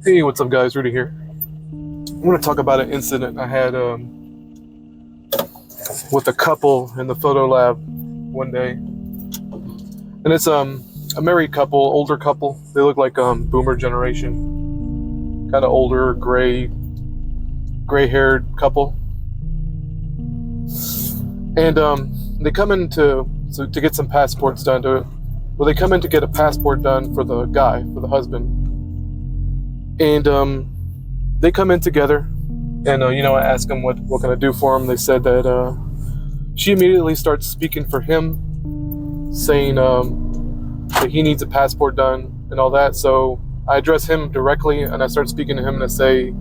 Hey, what's up, guys? Rudy here. I want to talk about an incident I had with a couple in the photo lab one day, and it's a married couple, older couple. They look like boomer generation, kind of older, gray-haired couple, and they come in to get some passports done. They come in to get a passport done for the guy, for the husband, and they come in together, and I asked them what can I do for them. They said that she immediately starts speaking for him, saying that he needs a passport done and all that. So I address him directly, and I start speaking to him, and I say,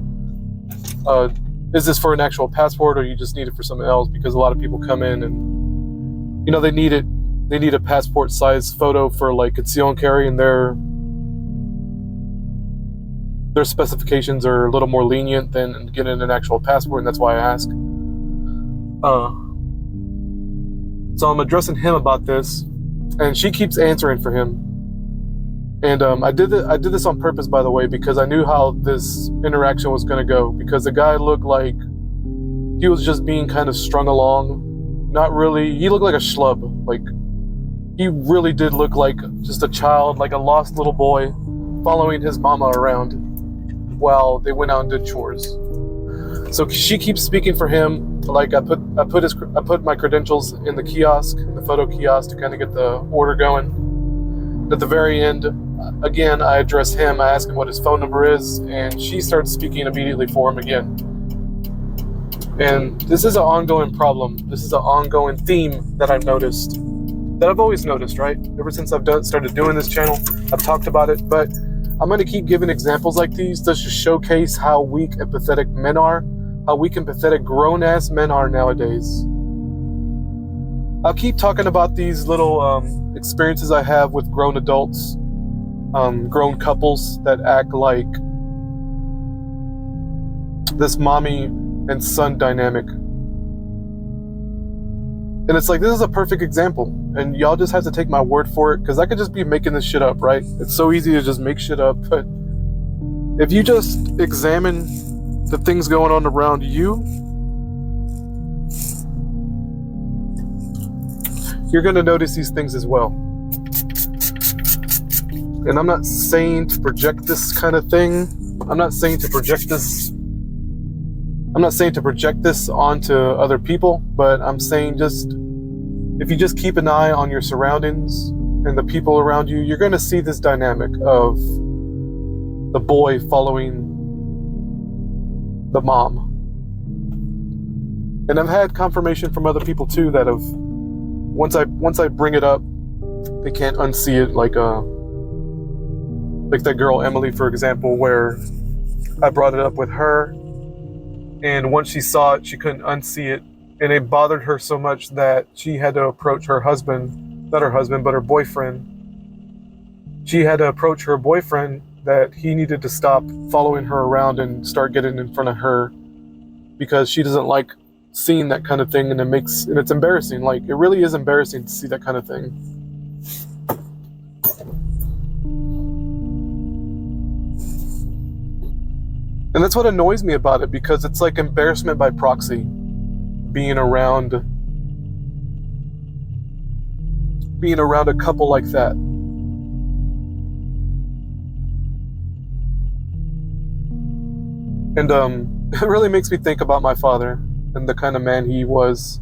"Is this for an actual passport, or you just need it for something else?" Because a lot of people come in and they need it. They need a passport size photo for like conceal and carry, and their specifications are a little more lenient than getting an actual passport, and that's why I ask. So I'm addressing him about this, and she keeps answering for him. And I did this on purpose, by the way, because I knew how this interaction was going to go. Because the guy looked like he was just being kind of strung along. Not really. He looked like a schlub. Like, he really did look like just a child, like a lost little boy, following his mama around while they went out and did chores. So she keeps speaking for him. Like, I put my credentials in the kiosk, the photo kiosk, to kind of get the order going. At the very end, again, I address him. I ask him what his phone number is, and she starts speaking immediately for him again. And this is an ongoing problem. This is an ongoing theme that I've noticed, that I've always noticed, right? Ever since I've started doing this channel, I've talked about it, but I'm going to keep giving examples like these just to showcase how weak and pathetic men are, how weak and pathetic grown-ass men are nowadays. I'll keep talking about these little experiences I have with grown adults, grown couples that act like this mommy and son dynamic. And it's like, this is a perfect example, and y'all just have to take my word for it, because I could just be making this shit up, right? It's so easy to just make shit up, but if you just examine the things going on around you, you're going to notice these things as well. And I'm not saying to project this kind of thing. I'm not saying to project this onto other people, but I'm saying just, if you just keep an eye on your surroundings and the people around you, you're going to see this dynamic of the boy following the mom. And I've had confirmation from other people too that have, once I bring it up, they can't unsee it. Like that girl Emily, for example, where I brought it up with her, and once she saw it, she couldn't unsee it, and it bothered her so much that she had to approach her husband, not her husband, but her boyfriend. She had to approach her boyfriend that he needed to stop following her around and start getting in front of her, because she doesn't like seeing that kind of thing, and it's embarrassing. Like, it really is embarrassing to see that kind of thing. And that's what annoys me about it, because it's like embarrassment by proxy, being around a couple like that. And it really makes me think about my father and the kind of man he was,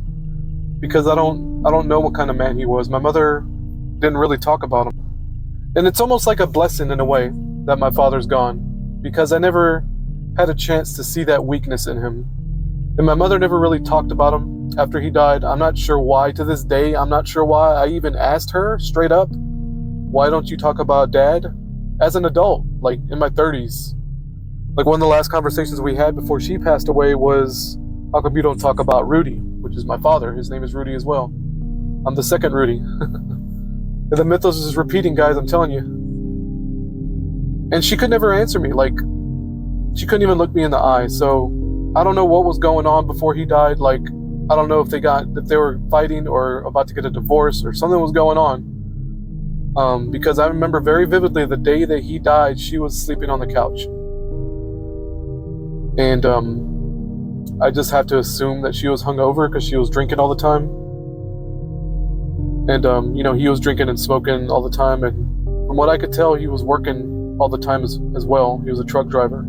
because I don't know what kind of man he was. My mother didn't really talk about him. And it's almost like a blessing in a way that my father's gone, because I never had a chance to see that weakness in him. And my mother never really talked about him after he died. I'm not sure why. To this day, I'm not sure why. I even asked her straight up, why don't you talk about dad as an adult, like in my 30s? Like, one of the last conversations we had before she passed away was, how come you don't talk about Rudy, which is my father? His name is Rudy as well. I'm the second Rudy. And the mythos is repeating, guys, I'm telling you. And she could never answer me. Like, she couldn't even look me in the eye. So I don't know what was going on before he died. Like, I don't know if they were fighting or about to get a divorce, or something was going on. Because I remember very vividly the day that he died, she was sleeping on the couch. And I just have to assume that she was hungover because she was drinking all the time. And he was drinking and smoking all the time, and from what I could tell, he was working all the time as well. He was a truck driver.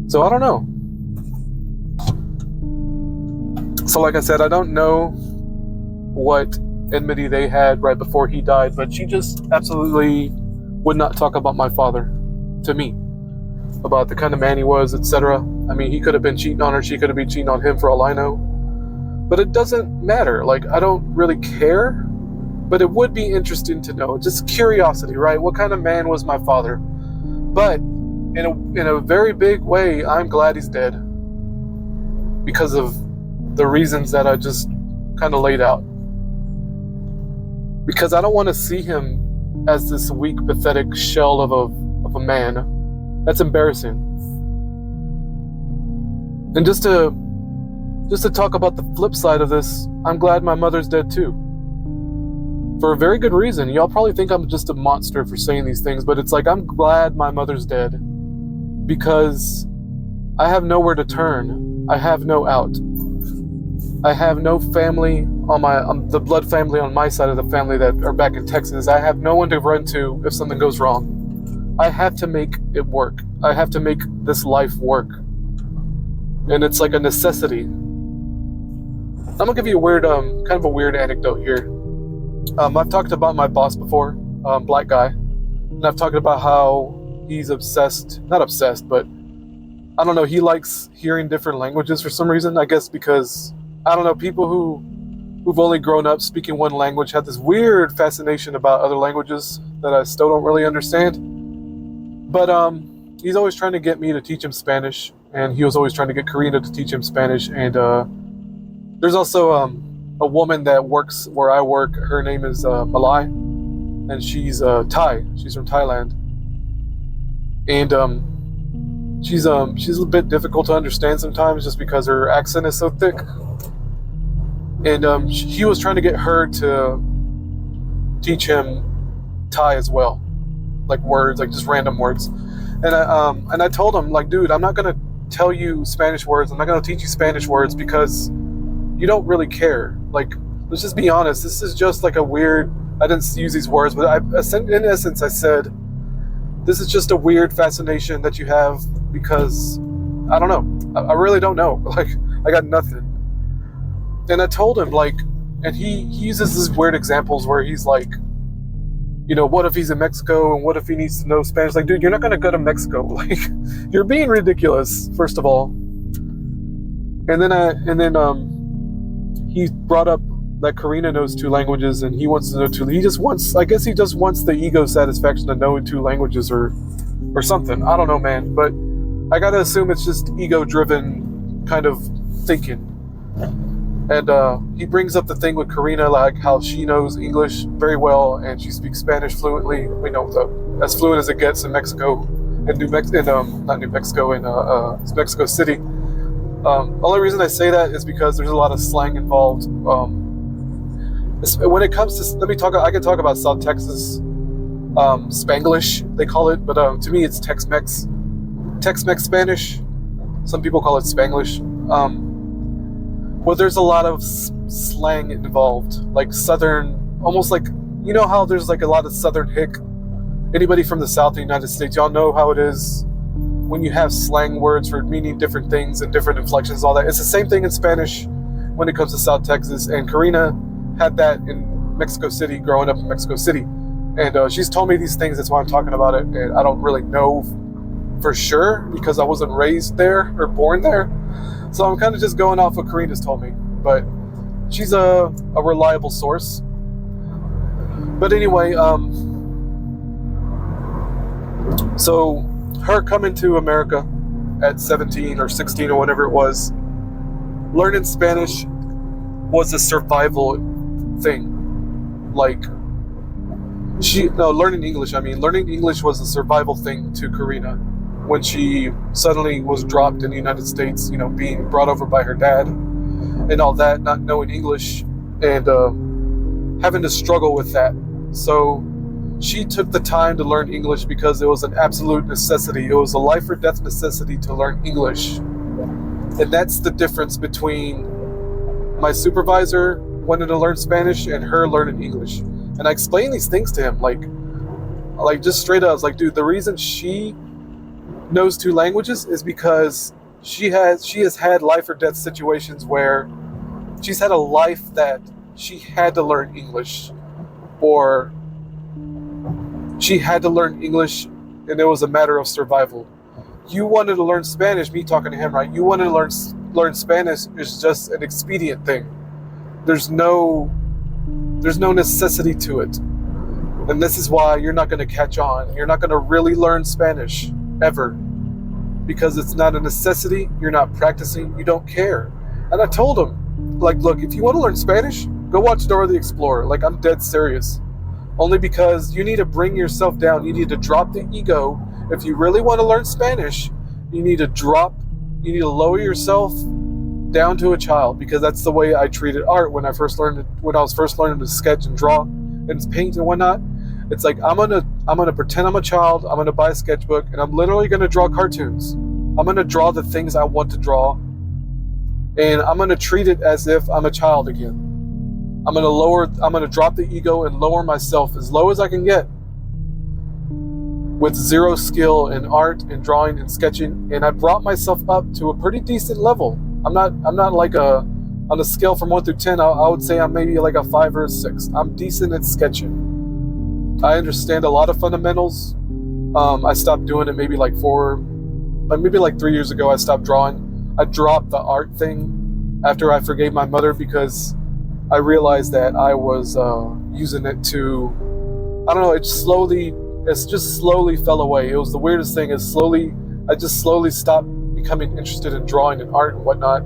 So I don't know. So like I said, I don't know what enmity they had right before he died, but she just absolutely would not talk about my father to me, about the kind of man he was, etc. I mean, he could have been cheating on her, she could have been cheating on him for all I know. But it doesn't matter. Like, I don't really care, but it would be interesting to know. Just curiosity, right? What kind of man was my father? But in a very big way, I'm glad he's dead because of the reasons that I just kind of laid out. Because I don't want to see him as this weak, pathetic shell of a man. That's embarrassing. And just to talk about the flip side of this, I'm glad my mother's dead too. For a very good reason. Y'all probably think I'm just a monster for saying these things, but it's like, I'm glad my mother's dead because I have nowhere to turn. I have no out. I have no family on the blood family on my side of the family that are back in Texas. I have no one to run to if something goes wrong. I have to make it work. I have to make this life work. And it's like a necessity. I'm gonna give you a weird, kind of a weird anecdote here. I've talked about my boss before, black guy, and I've talked about how he's not obsessed, but I don't know, he likes hearing different languages for some reason. I guess because, I don't know, people who've only grown up speaking one language have this weird fascination about other languages that I still don't really understand. But he's always trying to get me to teach him Spanish, and he was always trying to get Karina to teach him Spanish. And there's also a woman that works where I work. Her name is Malai, and she's Thai. She's from Thailand, and she's a bit difficult to understand sometimes just because her accent is so thick. And he was trying to get her to teach him Thai as well, like words, like just random words. And I told him, like, dude, I'm not gonna tell you Spanish words. I'm not gonna teach you Spanish words because you don't really care. Like, let's just be honest. This is just like a weird. I didn't use these words, but in essence, I said, this is just a weird fascination that you have because I don't know. I really don't know. Like, I got nothing. And I told him, like, and he uses these weird examples where he's like, you know, what if he's in Mexico and what if he needs to know Spanish? Like, dude, you're not going to go to Mexico. Like, you're being ridiculous, first of all. And then he brought up that Karina knows 2 languages and he wants to know 2. I guess he just wants the ego satisfaction to know 2 languages or something. I don't know, man. But I got to assume it's just ego-driven kind of thinking. And he brings up the thing with Karina, like how she knows English very well and she speaks Spanish fluently. We know as fluent as it gets in Mexico, in Mexico City. Only reason I say that is because there's a lot of slang involved. When it comes to, I can talk about South Texas Spanglish, they call it, but to me it's Tex-Mex Spanish. Some people call it Spanglish. Well, there's a lot of slang involved, like Southern, almost like, you know how there's like a lot of Southern hick? Anybody from the South of the United States, y'all know how it is when you have slang words for meaning different things and different inflections, all that. It's the same thing in Spanish when it comes to South Texas, and Karina had that in Mexico City, growing up in Mexico City. And she's told me these things, that's why I'm talking about it, and I don't really know for sure because I wasn't raised there or born there. So I'm kind of just going off what Karina's told me, but she's a reliable source. But anyway, so her coming to America at 17 or 16 or whatever it was, learning Spanish was a survival thing. Like, learning English was a survival thing to Karina. When she suddenly was dropped in the United States, you know, being brought over by her dad and all that, not knowing English and having to struggle with that. So she took the time to learn English because it was an absolute necessity. It was a life or death necessity to learn English. And that's the difference between my supervisor wanting to learn Spanish and her learning English. And I explained these things to him, like just straight up. I was like, dude, the reason she knows 2 languages is because she has had life or death situations where she's had a life that she had to learn English, or she had to learn English and it was a matter of survival. You wanted to learn Spanish, me talking to him, right? You wanted to learn Spanish is just an expedient thing. There's no necessity to it. And this is why you're not going to catch on. You're not going to really learn Spanish ever, because it's not a necessity. You're not practicing. You don't care. And I told him, like, look, if you want to learn Spanish, go watch Dora the Explorer. Like, I'm dead serious. Only because you need to bring yourself down. You need to drop the ego. If you really want to learn Spanish, you need to lower yourself down to a child, because that's the way I treated art when I was first learning to sketch and draw and paint and whatnot. It's like, I'm gonna pretend I'm a child. I'm gonna buy a sketchbook and I'm literally gonna draw cartoons. I'm gonna draw the things I want to draw, and I'm gonna treat it as if I'm a child again. I'm gonna drop the ego and lower myself as low as I can get, with 0 skill in art and drawing and sketching. And I brought myself up to a pretty decent level. I'm not like on a scale from 1 through 10, I would say I'm maybe like a 5 or a 6. I'm decent at sketching. I understand a lot of fundamentals. I stopped doing it maybe like 3 years ago. I stopped drawing. I dropped the art thing after I forgave my mother, because I realized that I was using it to, I don't know, it just slowly fell away. It was the weirdest thing. I just slowly stopped becoming interested in drawing and art and whatnot,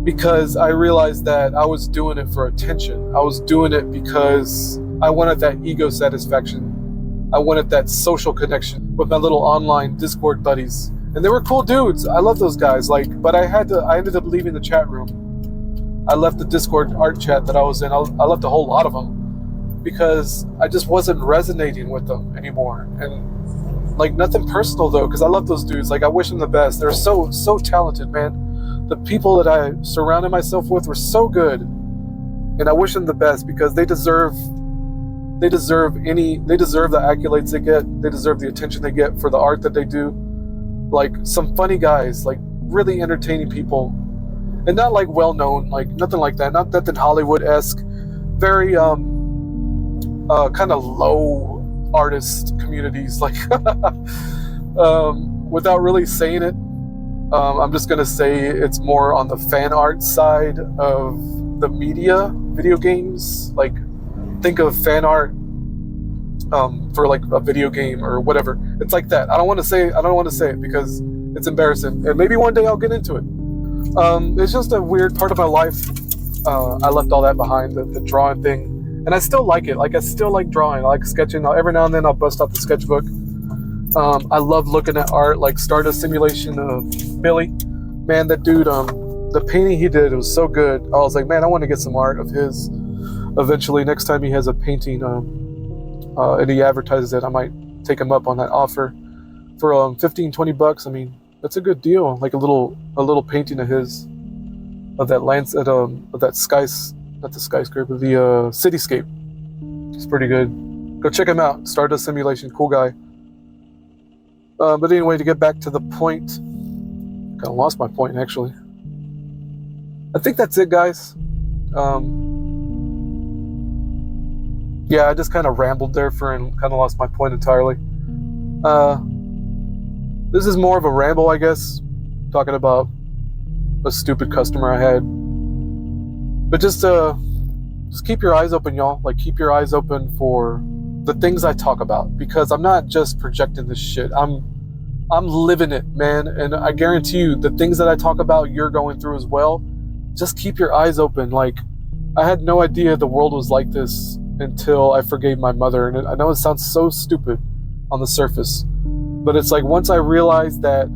because I realized that I was doing it for attention. I was doing it because I wanted that ego satisfaction. I wanted that social connection with my little online Discord buddies. And they were cool dudes. I love those guys. But I ended up leaving the chat room. I left the Discord art chat that I was in. I left a whole lot of them, because I just wasn't resonating with them anymore. And like, nothing personal though, because I love those dudes. Like, I wish them the best. They're so talented, man. The people that I surrounded myself with were so good, and I wish them the best, because they deserve the accolades they get. They deserve the attention they get for the art that they do. Like, some funny guys, like really entertaining people, and not like well known, like nothing like that. Not nothing Hollywood-esque. Very kind of low artist communities, like without really saying it, I'm just gonna say it's more on the fan art side of the media, video games. Like, think of fan art for like a video game or whatever. It's like that. I don't want to say it because it's embarrassing, and maybe one day I'll get into it. It's just a weird part of my life. I left all that behind, the drawing thing. And I still like it. Like, I still like drawing. I like sketching. Every now and then I'll bust out the sketchbook. I love looking at art, like Stardust Simulation of Billy. Man, that dude, the painting he did, it was so good. I was like, man, I want to get some art of his eventually. Next time he has a painting and he advertises it, I might take him up on that offer for $15-20. I mean, that's a good deal. Like a little painting of his, of that not the skyscraper, the cityscape. It's pretty good. Go check him out. Stardust Simulation, cool guy. But anyway, to get back to the point, kind of lost my point actually. I think that's it, guys. Yeah, I just kind of rambled there and kind of lost my point entirely. This is more of a ramble, I guess, talking about a stupid customer I had. But just keep your eyes open, y'all. Like, keep your eyes open for the things I talk about, because I'm not just projecting this shit. I'm living it, man. And I guarantee you, the things that I talk about, you're going through as well. Just keep your eyes open. Like, I had no idea the world was like this until I forgave my mother. And I know it sounds so stupid on the surface, but it's like, once I realized that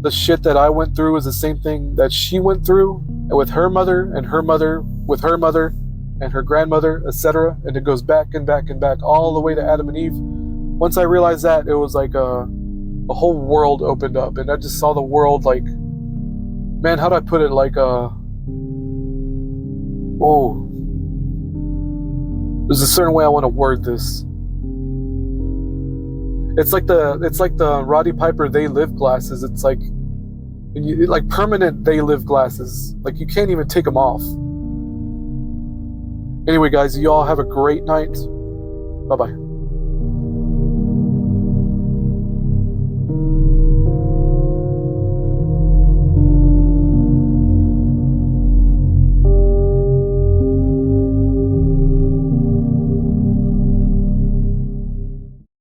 the shit that I went through is the same thing that she went through with her mother, and her mother with her mother, and her grandmother, etc. And it goes back and back and back all the way to Adam and Eve. Once I realized that, it was like a whole world opened up, and I just saw the world like, man, how do I put it? Like there's a certain way I want to word this. It's like the Roddy Piper They Live glasses. It's like permanent They Live glasses. Like you can't even take them off. Anyway, guys, you all have a great night. Bye-bye.